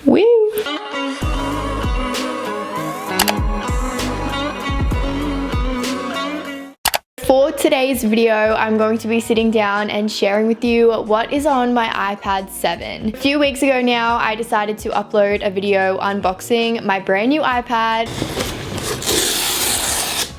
Woo! For today's video, I'm going to be sitting down and sharing with you what is on my iPad 7. A few weeks ago now, I decided to upload a video unboxing my brand new iPad.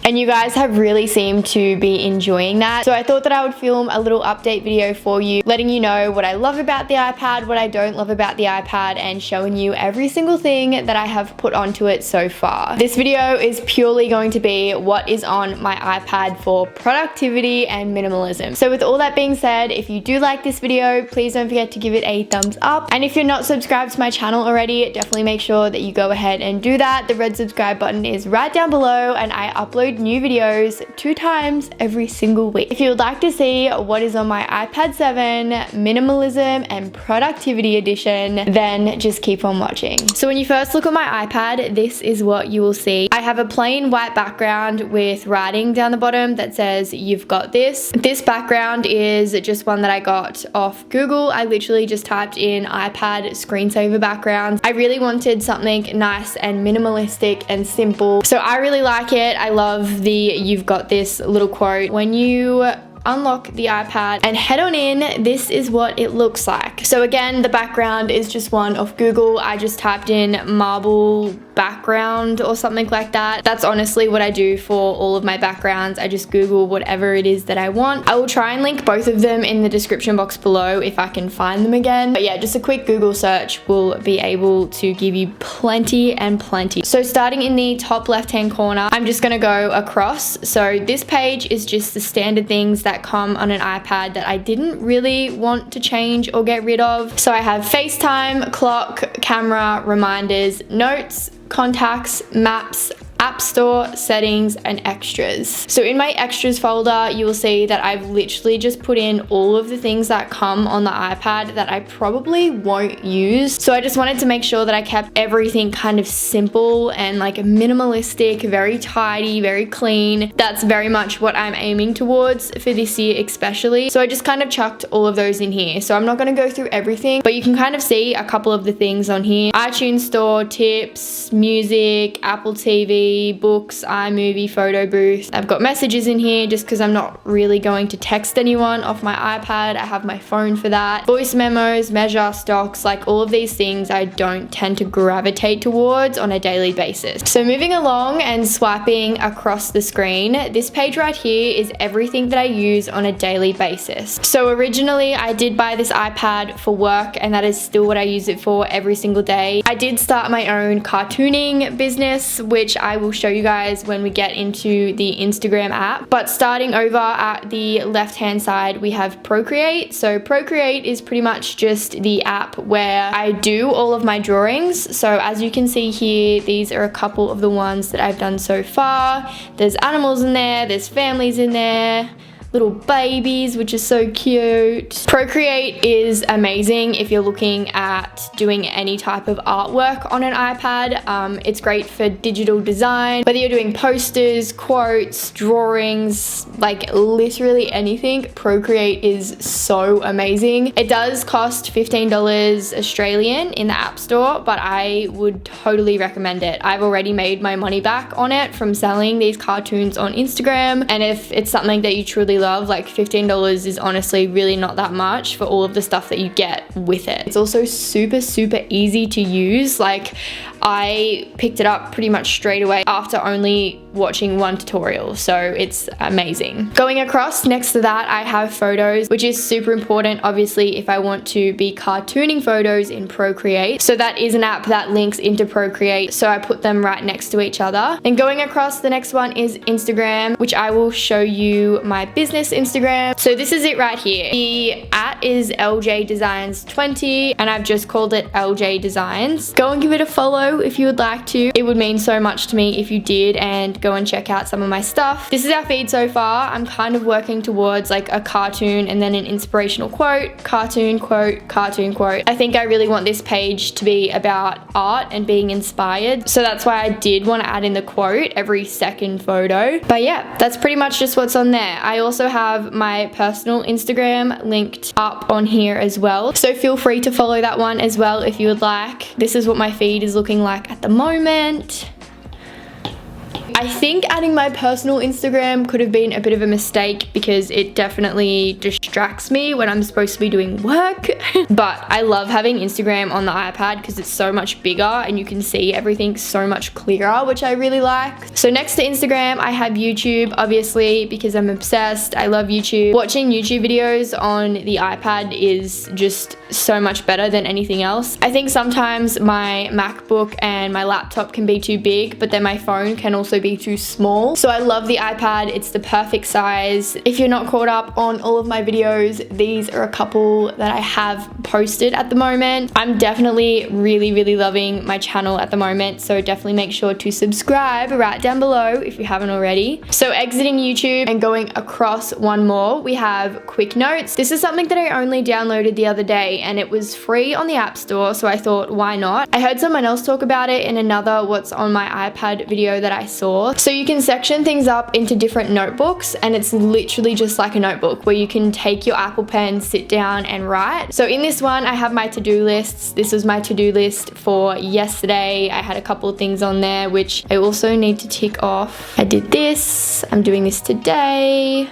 And you guys have really seemed to be enjoying that. So I thought that I would film a little update video for you, letting you know what I love about the iPad, what I don't love about the iPad, and showing you every single thing that I have put onto it so far. This video is purely going to be what is on my iPad for productivity and minimalism. So with all that being said, if you do like this video, please don't forget to give it a thumbs up. And if you're not subscribed to my channel already, definitely make sure that you go ahead and do that. The red subscribe button is right down below, and I upload new videos 2 times every single week. If you would like to see what is on my iPad 7 minimalism and productivity edition, then just keep on watching. So when you first look at my iPad, this is what you will see. I have a plain white background with writing down the bottom that says "You've got this." This background is just one that I got off Google. I literally just typed in iPad screensaver backgrounds. I really wanted something nice and minimalistic and simple, so I really like it. I love the "You've got this" little quote. When you unlock the iPad and head on in, this is what it looks like. So again, the background is just one off Google. I just typed in marble background or something like that. That's honestly what I do for all of my backgrounds. I just Google whatever it is that I want. I will try and link both of them in the description box below if I can find them again. But yeah, just a quick Google search will be able to give you plenty and plenty. So starting in the top left hand corner, I'm just gonna go across. So this page is just the standard things that come on an iPad that I didn't really want to change or get rid of. So I have FaceTime, clock, camera, reminders, notes, contacts, maps, App Store, settings, and extras. So in my extras folder, you will see that I've literally just put in all of the things that come on the iPad that I probably won't use. So I just wanted to make sure that I kept everything kind of simple and like minimalistic, very tidy, very clean. That's very much what I'm aiming towards for this year especially. So I just kind of chucked all of those in here. So I'm not gonna go through everything, but you can kind of see a couple of the things on here. iTunes Store, tips, music, Apple TV, books, iMovie, photo booth. I've got messages in here just because I'm not really going to text anyone off my iPad. I have my phone for that. Voice memos, measure, stocks, like all of these things I don't tend to gravitate towards on a daily basis. So moving along and swiping across the screen, this page right here is everything that I use on a daily basis. So originally I did buy this iPad for work, and that is still what I use it for every single day. I did start my own cartooning business, which I will show you guys when we get into the Instagram app. But starting over at the left hand side, we have Procreate. So Procreate is pretty much just the app where I do all of my drawings. So as you can see here, these are a couple of the ones that I've done so far. There's animals in there, there's families in there, little babies, which is so cute. Procreate is amazing if you're looking at doing any type of artwork on an iPad. It's great for digital design, whether you're doing posters, quotes, drawings, like literally anything. Procreate is so amazing. It does cost $15 Australian in the App Store, but I would totally recommend it. I've already made my money back on it from selling these cartoons on Instagram, and if it's something that you truly love, like $15 is honestly really not that much for all of the stuff that you get with it. It's also super easy to use. Like I picked it up pretty much straight away after only watching one tutorial, so it's amazing. Going across next to that, I have photos, which is super important obviously if I want to be cartooning photos in Procreate. So that is an app that links into Procreate, so I put them right next to each other. And going across, the next one is Instagram, which I will show you my business Instagram. So this is it right here. The @ is LJ Designs 20, and I've just called it LJ Designs. Go and give it a follow below if you would like to. It would mean so much to me if you did, and go and check out some of my stuff. This is our feed so far. I'm kind of working towards like a cartoon and then an inspirational quote, cartoon quote, cartoon quote. I think I really want this page to be about art and being inspired, so that's why I did want to add in the quote every second photo. But yeah, that's pretty much just what's on there. I also have my personal Instagram linked up on here as well, so feel free to follow that one as well if you would like. This is what my feed is looking like at the moment. I think adding my personal Instagram could have been a bit of a mistake because it definitely distracts me when I'm supposed to be doing work. But I love having Instagram on the iPad because it's so much bigger and you can see everything so much clearer, which I really like. So next to Instagram, I have YouTube, obviously, because I'm obsessed. I love YouTube. Watching YouTube videos on the iPad is just so much better than anything else. I think sometimes my MacBook and my laptop can be too big, but then my phone can also be too small. So I love the iPad. It's the perfect size. If you're not caught up on all of my videos, these are a couple that I have posted at the moment. I'm definitely really loving my channel at the moment, so definitely make sure to subscribe right down below if you haven't already. So exiting YouTube and going across one more, we have Quick Notes. This is something that I only downloaded the other day and it was free on the App Store, so I thought, why not? I heard someone else talk about it in another What's on My iPad video that I saw. So you can section things up into different notebooks, and it's literally just like a notebook where you can take your Apple Pen, sit down and write. So in this one, I have my to-do lists. This was my to-do list for yesterday. I had a couple of things on there which I also need to tick off. I did this, I'm doing this today.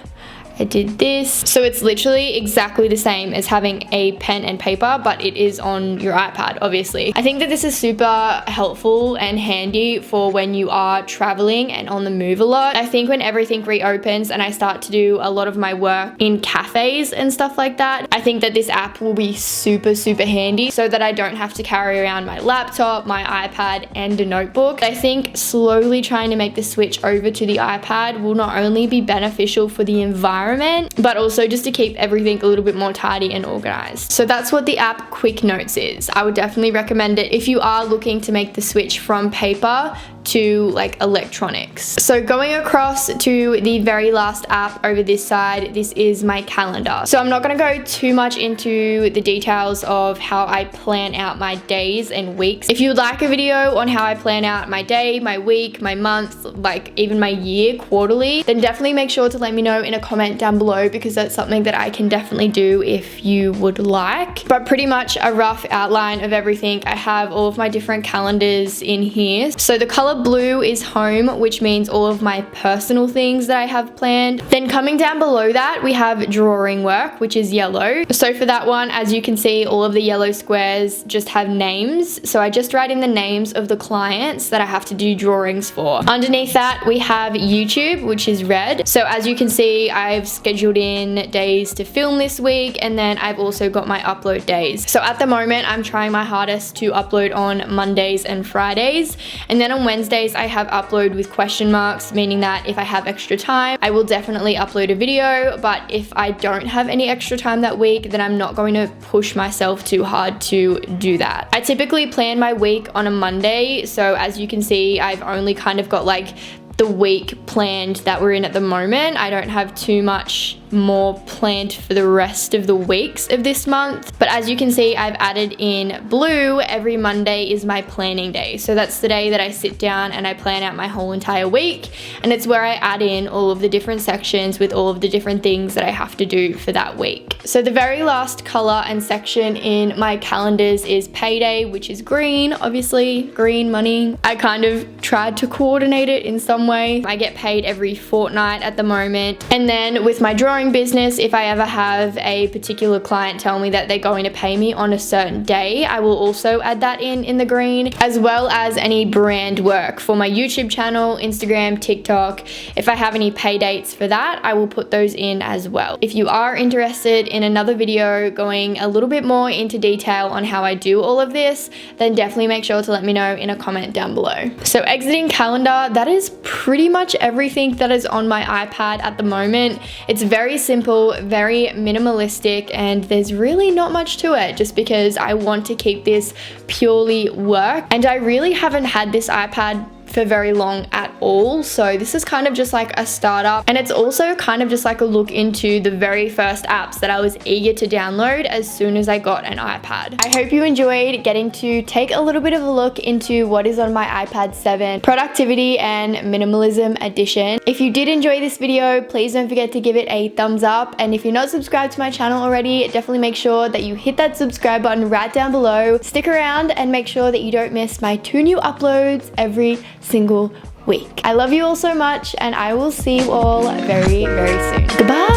I did this. So it's literally exactly the same as having a pen and paper, but it is on your iPad, obviously. I think that this is super helpful and handy for when you are traveling and on the move a lot. I think when everything reopens and I start to do a lot of my work in cafes and stuff like that, I think that this app will be super handy so that I don't have to carry around my laptop, my iPad, and a notebook. I think slowly trying to make the switch over to the iPad will not only be beneficial for the environment, but also just to keep everything a little bit more tidy and organized. So that's what the app Quick Notes is. I would definitely recommend it if you are looking to make the switch from paper to like electronics. So going across to the very last app over this side, this is my calendar. So I'm not going to go too much into the details of how I plan out my days and weeks. If you would like a video on how I plan out my day, my week, my month, like even my year quarterly, then definitely make sure to let me know in a comment down below, because that's something that I can definitely do if you would like. But pretty much a rough outline of everything. I have all of my different calendars in here. So the color blue is home, which means all of my personal things that I have planned. Then coming down below that, we have drawing work, which is yellow. So for that one, as you can see, all of the yellow squares just have names. So I just write in the names of the clients that I have to do drawings for. Underneath that, we have YouTube, which is red. So as you can see, I've scheduled in days to film this week, and then I've also got my upload days. So at the moment, I'm trying my hardest to upload on Mondays and Fridays, and then on Wednesdays I have upload with question marks, meaning that if I have extra time, I will definitely upload a video, but if I don't have any extra time that week, then I'm not going to push myself too hard to do that. I typically plan my week on a Monday, so as you can see, I've only kind of got like the week planned that we're in at the moment. I don't have too much more planned for the rest of the weeks of this month, but as you can see, I've added in blue. Every Monday is my planning day, so that's the day that I sit down and I plan out my whole entire week, and it's where I add in all of the different sections with all of the different things that I have to do for that week. So the very last color and section in my calendars is payday, which is green, obviously green money. I kind of tried to coordinate it in some way. I get paid every fortnight at the moment, and then with my drawing business, if I ever have a particular client tell me that they're going to pay me on a certain day, I will also add that in the green, as well as any brand work for my YouTube channel, Instagram, TikTok. If I have any pay dates for that, I will put those in as well. If you are interested in another video going a little bit more into detail on how I do all of this, then definitely make sure to let me know in a comment down below. So exiting calendar, that is pretty much everything that is on my iPad at the moment. It's very very simple, very minimalistic, and there's really not much to it just because I want to keep this purely work. And I really haven't had this iPad for very long at all, so this is kind of just like a startup, and it's also kind of just like a look into the very first apps that I was eager to download as soon as I got an iPad. I hope you enjoyed getting to take a little bit of a look into what is on my iPad 7 Productivity and Minimalism Edition. If you did enjoy this video, please don't forget to give it a thumbs up, and if you're not subscribed to my channel already, definitely make sure that you hit that subscribe button right down below. Stick around and make sure that you don't miss my 2 new uploads every single week. I love you all so much, and I will see you all very, very soon. Goodbye!